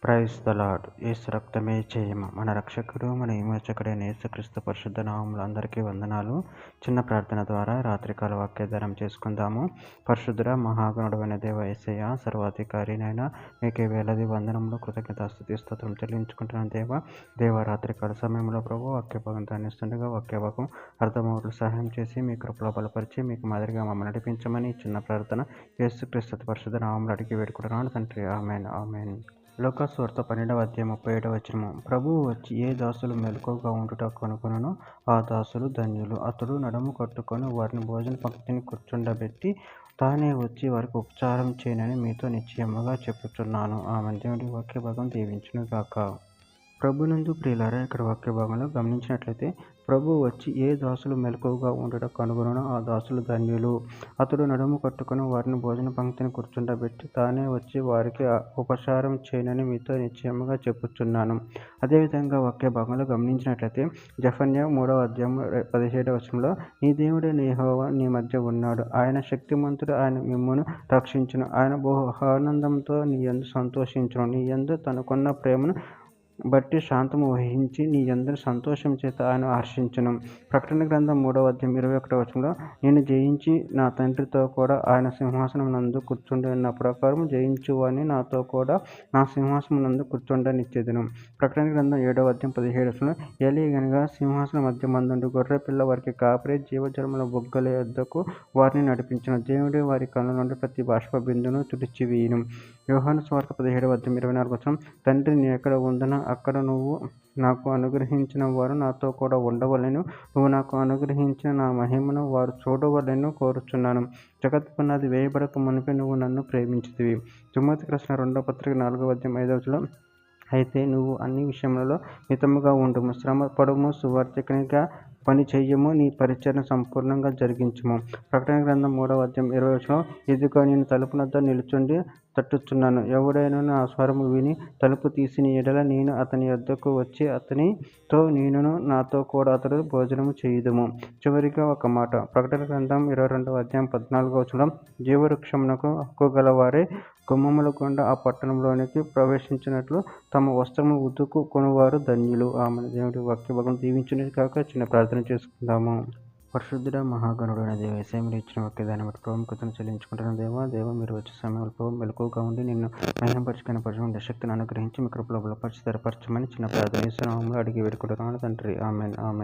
Praise the lord. యేసు రక్తమే జయము. మన రక్షకుడు మన విమోచకుడైన యేసుక్రీస్తు పరిశుద్ధ నామములో అందరికీ వందనాలు. చిన్న ప్రార్థన ద్వారా రాత్రికాల వాక్యధారం చేసుకుందాము. పరిశుద్ధుడ మహాగణుడైన దేవ యేసయ్య, సర్వాధికారినైనా మీకే వేలది వందనములు, కృతజ్ఞతాస్తుతి స్తోత్రం చెల్లించుకుంటున్నాను. దేవ రాత్రికాల సమయంలో ప్రభు వాక్య భాగం ధ్యానిస్తుండగా వాక్య భాగం అర్థమవులు సహాయం చేసి మీ కృపలో బలపరిచి మీకు మాదిరిగా మమ్మల్ని నడిపించమని చిన్న ప్రార్థన యేసుక్రీస్తు పరిశుద్ధ నామములో అడిగి వేడుకుంటున్నాను తండ్రి. ఆమేన్, ఆమేన్. లోకాసువార్త 12వ అధ్యాయం 37వ వచనము. ప్రభువు వచ్చి ఏ దాసులు మెలకువగా ఉండుట కనుగొనునో ఆ దాసులు ధన్యులు. అతడు నడుము కట్టుకొని వారిని భోజన పంక్తిని కూర్చుండబెట్టి తానే వచ్చి వారికి ఉపచారం చేయనని మీతో నిశ్చయముగా చెప్పుచున్నాను. ఆమేన్. దేవుడి వాక్య భాగం దీవించును గాక. ప్రభునందు ప్రియులారా, ఇక్కడ వాక్య భాగంలో గమనించినట్లయితే ప్రభు వచ్చి ఏ దాసులు మెలకువగా ఉండుట కనుగొనునో ఆ దాసులు ధన్యులు. అతడు నడుము కట్టుకొని వారిని భోజన పంక్తిని కూర్చుండబెట్టి తానే వచ్చి వారికి ఉపచారం చేయనని మీతో నిశ్చయముగా చెప్పుచున్నాను. అదేవిధంగా వాక్య భాగంలో గమనించినట్లయితే జెఫన్యా 3వ అధ్యాయం 17వ వచనంలో నీ దేవుడైన యెహోవా నీ మధ్య ఉన్నాడు, ఆయన శక్తిమంతుడు, ఆయన మిమ్మును రక్షించును, ఆయన బహు ఆనందంతో నీ యందు సంతోషించును, నీ యందు తనకున్న ప్రేమను బట్టి శాంతము వహించి నీ యందు సంతోషం చేత ఆయన హర్షించును. ప్రకటన గ్రంథం 3వ అధ్యాయం 21వ వచనంలో నేను జయించి నా తండ్రితో కూడా ఆయన సింహాసనం నందు కూర్చుండన్న ప్రకారం జయించువాని నాతో కూడా నా సింహాసనం నందు కూర్చుండనిచ్చేదను. ప్రకటన గ్రంథం 7వ అధ్యాయం 17వ వచనంలో ఎలియనగా సింహాసనం మధ్య మందుండి గొర్రె పిల్ల వారికి కాపరి జీవజలముల బొగ్గల యొద్దకు వారిని నడిపించును. దేవుడే వారి కళ్ళ నుండి ప్రతి బాష్ప బిందును తుడిచివేయును. యోహాను సువార్త 17వ అధ్యాయం 24వ వచనం తండ్రి నీ ఎక్కడ ఉందనో అక్కడ నువ్వు నాకు అనుగ్రహించిన వారు నాతో కూడా ఉండవలెను, నువ్వు నాకు అనుగ్రహించిన నా మహిమను వారు చూడవలెను కోరుచున్నాను. జగత్ పునాది వేయబడక మునిపే నువ్వు నన్ను ప్రేమించితివి. తిమోతికి రాసిన 2వ పత్రిక 4వ అధ్యాయం 5వ వచనం అయితే నువ్వు అన్ని విషయములలో మితముగా ఉండుము, శ్రమ పడుము, సువార్తికునిగా పని చెయ్యము, నీ పరిచర్ను సంపూర్ణంగా జరిగించుము. ప్రకటన గ్రంథం 3వ అధ్యాయం 20వ వచనం ఇదిగో నేను తలుపు వద్ద నిలుచుండి తట్టుచున్నాను, ఎవడైనా నా స్వరము విని తలుపు తీసిన ఎడల నేను అతని యొద్దకు వచ్చి అతనితో నేనును నాతో కూడా అతడు భోజనము చేయుదుము. చివరిగా ఒక మాట, ప్రకటన గ్రంథం 22వ అధ్యాయం 14వ వచనం జీవవృక్షమునకు హక్కు గలవారే గుమ్మముల గుండా ఆ పట్టణంలోనికి ప్రవేశించినట్లు తమ వస్త్రము ఉతుకు కొనువారు ధన్యులు. ఆమె దేవుడి వాక్య భాగం దీవించును కాక. చిన్న ప్రార్థన చేసుకుందాము. పరిశుద్ధుడ మహాగణుడైన దేవ యేసయ్య, మీరు ఇచ్చిన వాక్యదాన్ని బట్టి ప్రభు కృతజ్ఞతలు చెల్లించుకుంటున్నాను. దేవ మీరు వచ్చే సమయంలో ప్రభు మెలకువగా ఉండి నిన్ను మహిమపరచుకునే పరచడం శక్తిని అనుగ్రహించి మీ కృపలో బలపరిచి స్థిరపరచమని చిన్న ప్రార్థన యేసు నామములో అడిగి వేడుకుంటున్నాను తండ్రి. ఆమేన్, ఆమేన్.